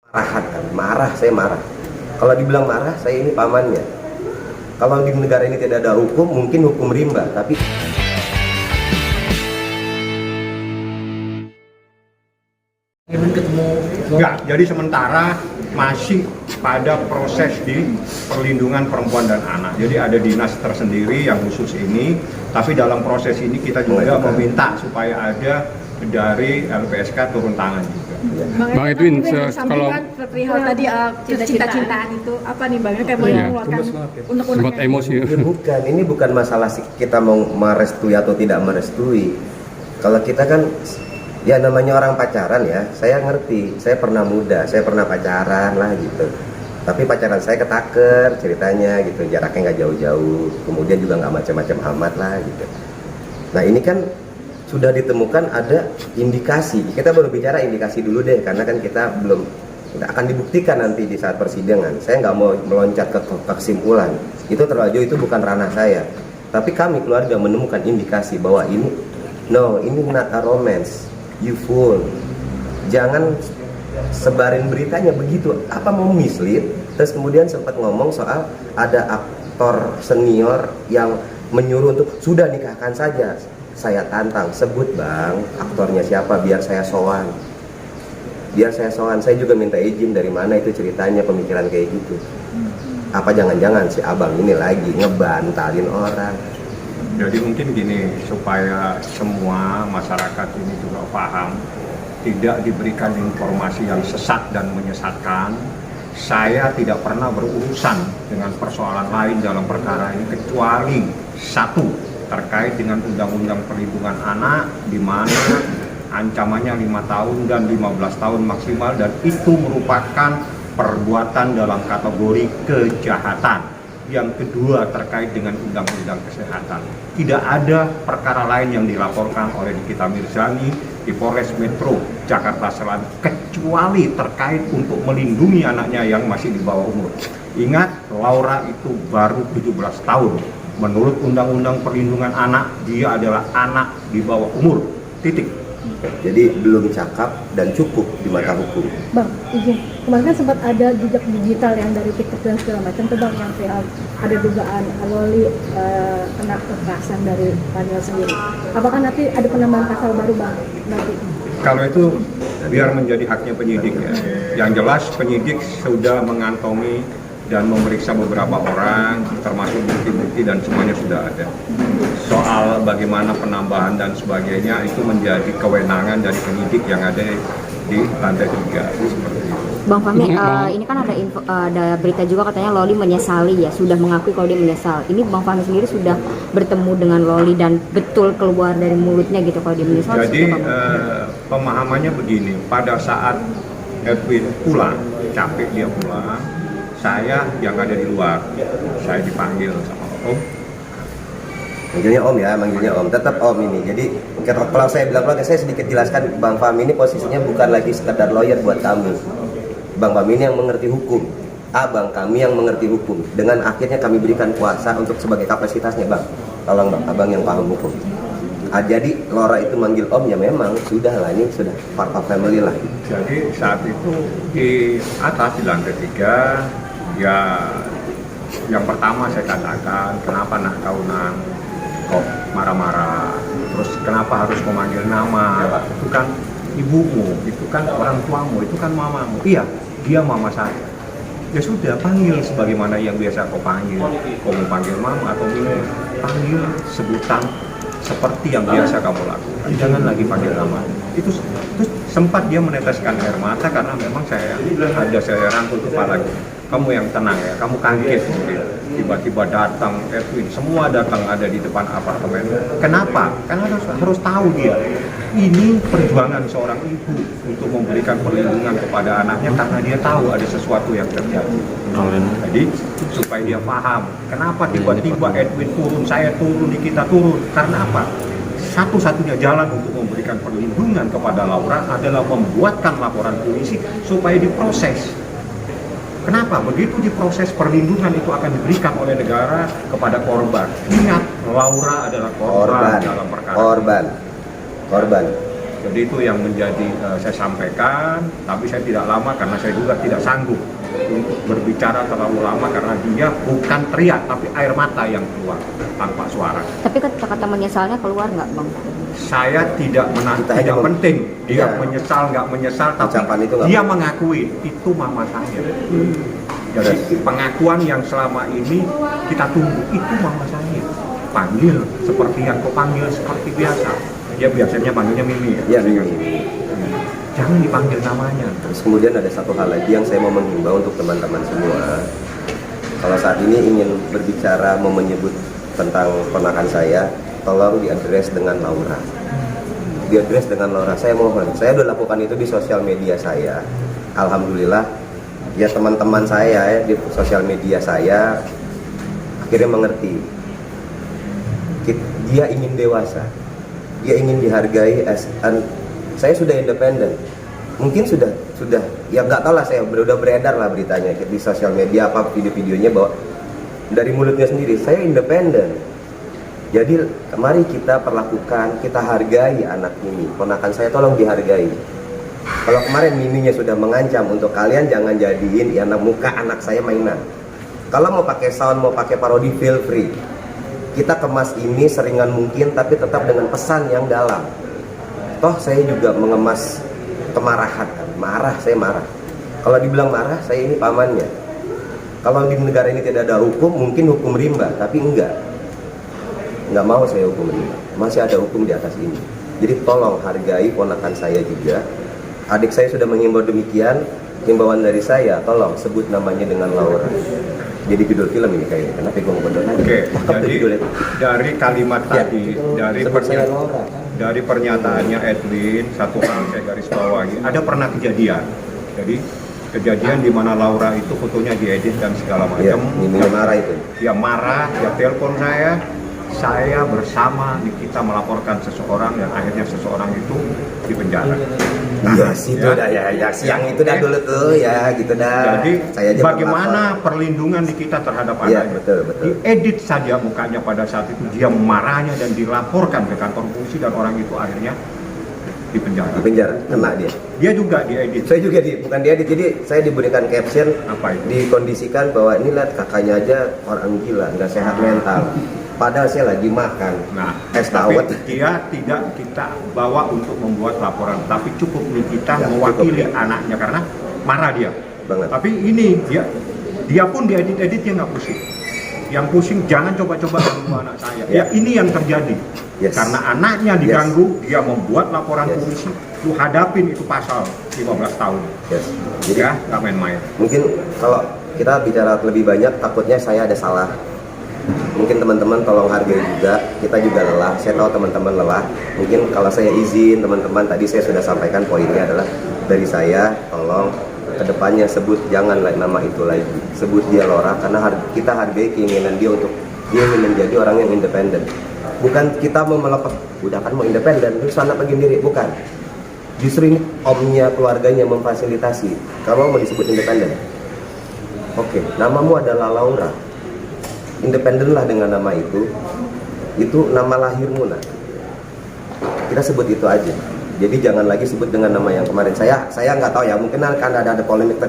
Marah, saya marah. Kalau dibilang marah, saya ini pamannya. Kalau di negara ini tidak ada hukum, mungkin hukum rimba, tapi enggak, jadi sementara masih pada proses di perlindungan perempuan dan anak. Jadi ada dinas tersendiri yang khusus ini, tapi dalam proses ini kita juga meminta supaya ada dari LPSK turun tangan juga. Bang Edwin, kalau perihal tadi cinta-cintaan itu apa nih Bang? Kayak mau mengeluarkan sempat emosi. ini bukan masalah kita mau merestui atau tidak merestui. Kalau kita kan ya namanya orang pacaran ya, saya ngerti, saya pernah muda, saya pernah pacaran lah gitu. Tapi pacaran saya ketaker ceritanya gitu, jaraknya nggak jauh-jauh, kemudian juga nggak macam-macam amat lah gitu. Nah ini kan sudah ditemukan ada indikasi, kita baru bicara indikasi dulu deh, karena kan kita belum, akan dibuktikan nanti di saat persidangan. Saya nggak mau meloncat ke kesimpulan, itu terlalu jauh, itu bukan ranah saya. Tapi kami keluarga menemukan indikasi bahwa ini not a romance. You fool, jangan sebarin beritanya begitu. Apa mau mislead? Terus kemudian sempat ngomong soal ada aktor senior yang menyuruh untuk sudah nikahkan saja. Saya tantang, sebut Bang, aktornya siapa biar saya sowan. Saya juga minta izin dari mana itu ceritanya pemikiran kayak gitu. Apa jangan-jangan si abang ini lagi ngebantalin orang? Jadi mungkin gini, supaya semua masyarakat ini juga paham, tidak diberikan informasi yang sesat dan menyesatkan. Saya tidak pernah berurusan dengan persoalan lain dalam perkara ini kecuali satu, terkait dengan Undang-Undang Perlindungan Anak, di mana ancamannya 5 tahun dan 15 tahun maksimal, dan itu merupakan perbuatan dalam kategori kejahatan. Yang kedua terkait dengan Undang-Undang Kesehatan. Tidak ada perkara lain yang dilaporkan oleh Nikita Mirzani di Polres Metro Jakarta Selatan kecuali terkait untuk melindungi anaknya yang masih di bawah umur. Ingat, Laura itu baru 17 tahun. Menurut Undang-Undang Perlindungan Anak, dia adalah anak di bawah umur. Titik. Jadi belum cakap dan cukup di mata hukum. Bang, izin. Kemarin kan sempat ada jejak digital yang dari TikTok dan segala macam tuh Bang, yang perihal ada dugaan Loli kena kekerasan dari Daniel sendiri. Apakah nanti ada penambahan pasal baru Bang nanti? Kalau itu biar menjadi haknya penyidik ya. Yang jelas penyidik sudah mengantongi dan memeriksa beberapa orang, termasuk bukti-bukti, dan semuanya sudah ada. Soal bagaimana penambahan dan sebagainya itu menjadi kewenangan dari penyidik yang ada di lantai 3 seperti itu. Bang Fahmi, ini kan ada berita juga katanya Loli menyesali ya, sudah mengakui kalau dia menyesal. Ini Bang Fahmi sendiri sudah bertemu dengan Loli dan betul keluar dari mulutnya gitu kalau dia menyesal. Jadi pemahamannya begini, pada saat Edwin pulang, capek dia pulang, saya yang ada di luar, saya dipanggil sama Om. Manggilnya Om, tetap Om ini. Jadi kalau saya bilang keluarga, saya sedikit jelaskan, Bang Fahmi ini posisinya bukan lagi sekedar lawyer buat kami. Bang Fahmi ini yang mengerti hukum, abang kami yang mengerti hukum. Dengan akhirnya kami berikan kuasa untuk sebagai kapasitasnya Bang. Tolong Bang, abang yang paham hukum. Jadi Laura itu manggil Om ya memang sudah lah, ini sudah part of family lah. Jadi saat itu di atas di lantai 3, ya yang pertama saya katakan, kenapa nak tahunan kok marah-marah, terus kenapa harus memanggil nama, itu kan ibumu, itu kan orang tuamu, itu kan mamamu. Iya, dia mama saya. Ya sudah, panggil sebagaimana yang biasa kau panggil. Kau mau panggil mama atau ibu, panggil sebutan seperti yang biasa kamu lakukan, jangan lagi panggil nama. Itu terus sempat dia meneteskan air mata karena memang saya rangkul kepalanya. Kamu yang tenang ya, kamu kaget mungkin. Tiba-tiba datang Edwin, semua datang ada di depan apartemen. Kenapa? Karena harus tahu dia. Ini perjuangan seorang ibu untuk memberikan perlindungan kepada anaknya karena dia tahu ada sesuatu yang terjadi. Jadi supaya dia paham, kenapa tiba-tiba Edwin turun, saya turun, kita turun. Karena apa? Satu-satunya jalan untuk memberikan perlindungan kepada Laura adalah membuatkan laporan polisi supaya diproses. Kenapa? Begitu diproses, perlindungan itu akan diberikan oleh negara kepada korban. Ingat, Laura adalah korban dalam perkara. Korban. Jadi itu yang menjadi saya sampaikan, tapi saya tidak lama karena saya juga tidak sanggup untuk berbicara terlalu lama karena dia bukan teriak tapi air mata yang keluar tanpa suara. Tapi kata-kata menyesalnya keluar nggak bang? Saya tidak Kita tidak hanya penting dia Iya. menyesal nggak menyesal, tapi Ucapan itu nggak dia mengakui itu mama saya. Jadi pengakuan yang selama ini kita tunggu itu mama saya. Panggil seperti yang kau panggil seperti biasa. Dia biasanya panggilnya Mimi ya. Ya, Saya ingat. Jangan dipanggil namanya. Terus kemudian ada satu hal lagi yang saya mau menghimbau untuk teman-teman semua. Kalau saat ini ingin berbicara, mau menyebut tentang ponakan saya, tolong diadres dengan Laura. Diadres dengan Laura, saya mohon. Saya sudah lakukan itu di sosial media saya. Alhamdulillah, ya teman-teman saya ya, di sosial media saya akhirnya mengerti. Dia ingin dewasa, dia ingin dihargai saya sudah independen. Mungkin sudah ya nggak tahu lah, saya udah beredar lah beritanya di sosial media apa video-videonya bahwa dari mulutnya sendiri saya independen. Jadi mari kita perlakukan, kita hargai anak ini, ponakan saya tolong dihargai. Kalau kemarin miminya sudah mengancam untuk kalian jangan jadiin ya muka anak saya mainan. Kalau mau pakai sound, mau pakai parodi, feel free. Kita kemas ini seringan mungkin tapi tetap dengan pesan yang dalam. Toh saya juga mengemas kemarahan, saya marah. Kalau dibilang marah, saya ini pamannya. Kalau di negara ini tidak ada hukum, mungkin hukum rimba, tapi enggak mau saya hukum rimba. Masih ada hukum di atas ini. Jadi tolong hargai ponakan saya juga. Adik saya sudah mengimbau demikian. Himbauan dari saya, tolong sebut namanya dengan Laura. Jadi judul film ini kayaknya. Kenapa gue mau bener lagi? Oke, Cakep tuh jadi judulnya. dari kalimat Ya, tadi, dari sebut saya Laura. dari pernyataannya Edwin, satu hal saya garis bawahi, ada pernah kejadian. Jadi kejadian di mana Laura itu fotonya diedit dan segala Ya, macam. miminya marah itu. Dia marah, dia telepon saya bersama Nikita melaporkan seseorang dan akhirnya seseorang itu dipenjara. Iya sih itu dah ya, siang itu dah dulu tuh ya gitu dah. Jadi Saya aja bagaimana perlindungan Nikita terhadap Iya, anaknya? betul. Diedit saja mukanya pada saat itu, dia marahnya dan dilaporkan ke kantor polisi dan orang itu akhirnya Di dipenjara. penjara, kena dia. Dia juga diedit. Saya juga bukan diedit, jadi saya diberikan caption, Apa itu? dikondisikan bahwa ini lihat kakaknya aja orang gila, nggak sehat mental. Padahal saya lagi makan Nah, es tapi dawet. dia tidak kita bawa untuk membuat laporan, tapi cukup Nikita Ya, mewakili cukup. anaknya karena marah dia. Banget. Tapi ini dia pun diedit-edit dia nggak pusing. Yang pusing jangan coba-coba ganggu anak saya. Ya ini yang terjadi. Yes. Karena anaknya diganggu, dia membuat laporan Yes. polisi. Lu hadapin itu pasal 15 tahun. Yes. Jadi Ya, nggak main-main. mungkin kalau kita bicara lebih banyak, takutnya saya ada salah. Mungkin teman-teman tolong hargai juga, kita juga lelah, saya tahu teman-teman lelah. Mungkin kalau saya izin teman-teman, tadi saya sudah sampaikan poinnya adalah dari saya, tolong kedepannya sebut janganlah nama itu lagi, sebut dia Laura, karena kita hargai keinginan dia untuk dia ingin menjadi orang yang independen. Bukan kita mau melepas, udah kan mau independen, terus sana pergi sendiri, bukan. Justru ini omnya, keluarganya memfasilitasi. Kamu mau disebut independen? Oke, namamu adalah Laura. Independenlah dengan nama itu nama lahirmu nak. Kita sebut itu aja. Jadi jangan lagi sebut dengan nama yang kemarin. Saya nggak tahu ya, mungkin akan ada polemik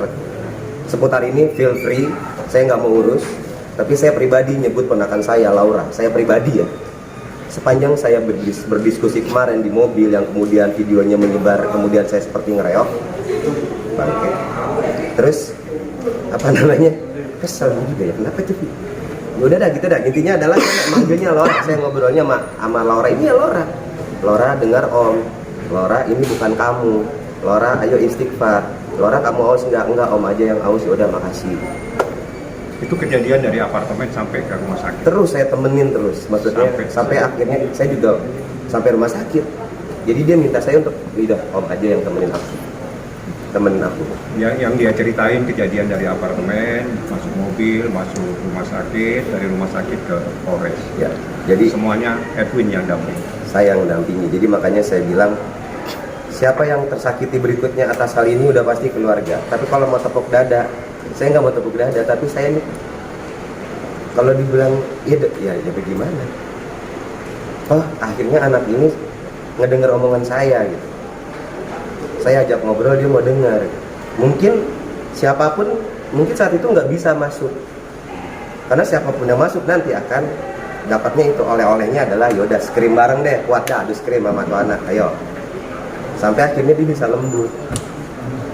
seputar ini. Feel free, saya nggak mau urus. Tapi saya pribadi nyebut ponakan saya Laura. Saya pribadi ya. Sepanjang saya berdiskusi kemarin di mobil yang kemudian videonya menyebar, kemudian saya seperti ngereok, bangke. Terus apa namanya? Kesel juga ya. Kenapa itu? Udah dah gitu dah, intinya adalah manggilnya Laura. Saya ngobrolnya sama Laura, ini ya Laura. Laura dengar om, Laura ini bukan kamu. Laura ayo istighfar. Laura kamu aus enggak om aja yang aus. Ya udah makasih. Itu kejadian dari apartemen sampai ke rumah sakit. Terus saya temenin terus, maksudnya sampai akhirnya saya juga sampai rumah sakit. Jadi dia minta saya untuk udah om aja yang temenin aku. Yang dia ceritain kejadian dari apartemen, masuk mobil, masuk rumah sakit, dari rumah sakit ke Polres. Ya, jadi Semuanya Edwin yang damping. saya yang dampingi. Jadi makanya saya bilang siapa yang tersakiti berikutnya atas hal ini udah pasti keluarga. Tapi kalau mau tepuk dada, saya nggak mau tepuk dada. Tapi saya ini kalau dibilang ya bagaimana? Oh akhirnya anak ini ngedenger omongan saya gitu. Saya ajak ngobrol, dia mau dengar. Mungkin siapapun, mungkin saat itu nggak bisa masuk. Karena siapapun yang masuk nanti akan dapatnya itu oleh-olehnya adalah yaudah scream bareng deh, kuat dah adu scream sama tuh anak, ayo. Sampai akhirnya dia bisa lembut.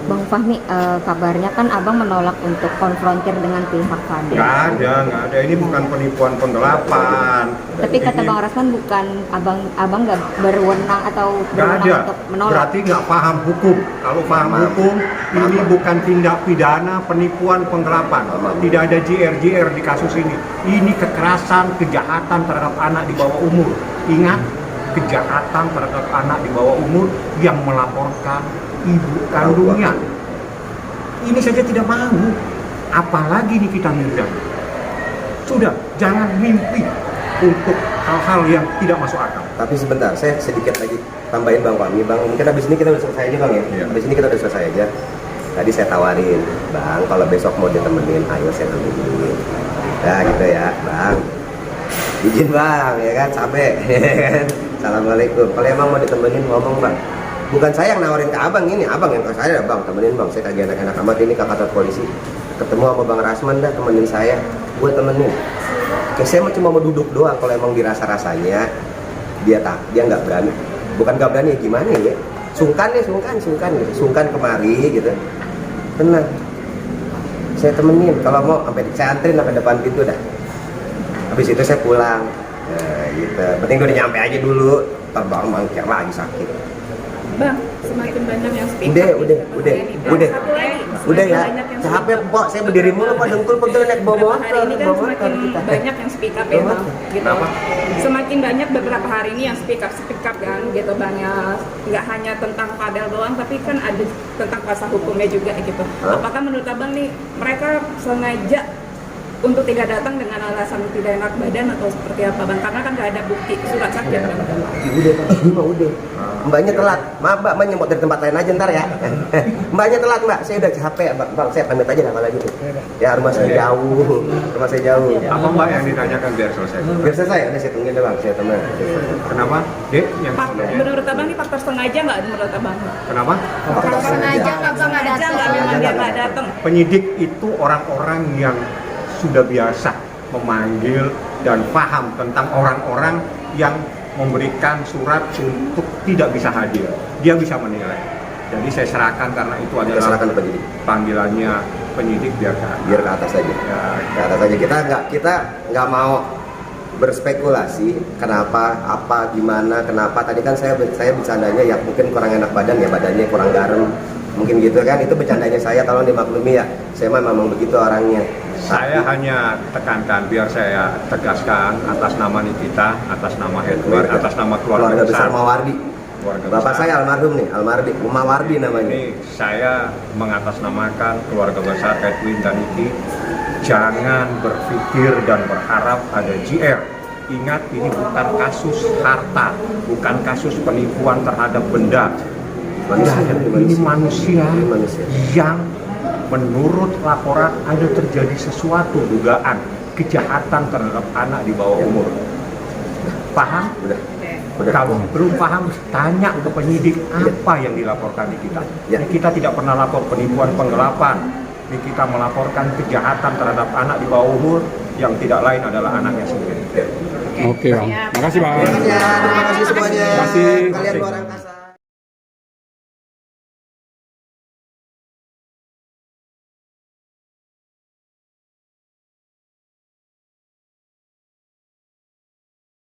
Bang Fahmi, kabarnya kan abang menolak untuk konfrontir dengan pihak Fadel. Nggak ada. Ini bukan penipuan penggelapan. Tapi kata Bang Rasman bukan abang nggak berwenang atau Nggak berwenang ada. untuk menolak. Berarti nggak paham hukum. Kalau paham hukum, ini bukan tindak pidana penipuan penggelapan. Tidak ada JR di kasus ini. Ini kekerasan, kejahatan terhadap anak di bawah umur. Ingat, kejahatan terhadap anak di bawah umur yang melaporkan ibu kandungnya. Ini saja tidak mau, apalagi nih kita muda. Sudah, jangan mimpi untuk hal-hal yang tidak masuk akal. Tapi sebentar, saya sedikit lagi tambahin Bang Fahmi. Bang, mungkin habis ini kita udah selesai aja Bang ya? Iya. Habis ini kita udah selesai aja. Tadi saya tawarin, Bang, kalau besok mau ditemenin, ayo saya temenin. Nah gitu ya, Bang. Izin Bang, ya kan, sampai. Assalamualaikum. Kalau emang mau ditemenin, ngomong Bang. Bukan saya yang nawarin ke abang ini, abang yang ke saya, Bang, temenin Bang, saya kagak enak-enak amat ini ke kantor polisi. Ketemu sama Bang Rasman dah, temenin saya, gue temenin. Kayak saya cuma mau duduk doang, kalau emang dirasa-rasanya dia nggak berani. Bukan nggak berani, gimana ya? Sungkan gitu. Sungkan kemari gitu. Tenang. Saya temenin, kalau mau sampai saya antrin sampai depan pintu dah. Habis itu saya pulang. Nah, gitu. Penting gue udah nyampe aja dulu, terbang bangkir lagi sakit. Bang, semakin banyak yang speak Udah. Satu lagi, Udah ya, banyak yang capek Pok, saya berdiri mulu Pak, dengkul pegel naik bawa motor. hari ini kan semakin banyak yang speak up ya Bang, gitu. Kenapa? Semakin banyak beberapa hari ini yang speak up kan, gitu Bang ya. Nggak hanya tentang Fadel doang, tapi kan ada tentang kuasa hukumnya juga gitu. Hah? Apakah menurut Abang nih, mereka sengaja untuk tidak datang dengan alasan tidak enak badan atau seperti apa Bang? Karena kan nggak ada bukti surat sakit Bang. Udah Pak, ini mah udah. Mbaknya telat, maaf Mbak nyempot dari tempat lain aja ntar ya. Mbaknya telat Mbak, saya udah capek Bang, saya pamit aja dah kalau gitu. Ya rumah saya jauh, Apa Mbak yang ditanyakan biar selesai? Biar selesai, udah saya tungguin deh Bang, saya teman. Kenapa? Dek, yang Menurut Abang ini faktor sengaja nggak menurut Abang? Kenapa? Faktor sengaja. Memang dia nggak datang. Penyidik itu orang-orang yang sudah biasa memanggil dan paham tentang orang-orang yang memberikan surat untuk tidak bisa hadir. Dia bisa menilai. Jadi saya serahkan karena itu adalah Serahkan ke penyidik. panggilannya penyidik biar Biar ke atas aja. Ya, Ke atas aja. Kita nggak mau berspekulasi kenapa, apa, gimana, kenapa. Tadi kan saya bercandanya ya mungkin kurang enak badan ya, badannya kurang garam. Mungkin gitu kan, itu bercandanya saya, tolong dimaklumi ya. Saya memang begitu orangnya. saya hanya tekankan biar saya tegaskan atas nama Nikita, atas nama Edwin, atas nama keluarga besar Mawardi. keluarga Bapak besar. saya almarhum nih, Mawardi namanya. Ini saya mengatasnamakan keluarga besar Edwin dan Niki. Jangan berpikir dan berharap ada JR. Ingat, ini bukan kasus harta, bukan kasus penipuan terhadap benda. Ini manusia yang menurut laporan ada terjadi sesuatu dugaan kejahatan terhadap anak di bawah umur. Paham? Udah. Kalau belum paham, tanya ke penyidik apa yang dilaporkan di kita. Ya. Ini kita tidak pernah lapor penipuan penggelapan. Ini kita melaporkan kejahatan terhadap anak di bawah umur yang tidak lain adalah anaknya sendiri. Oke Bang, makasih Bang. Terima kasih semuanya. Terima kasih. Kalian orang kasar.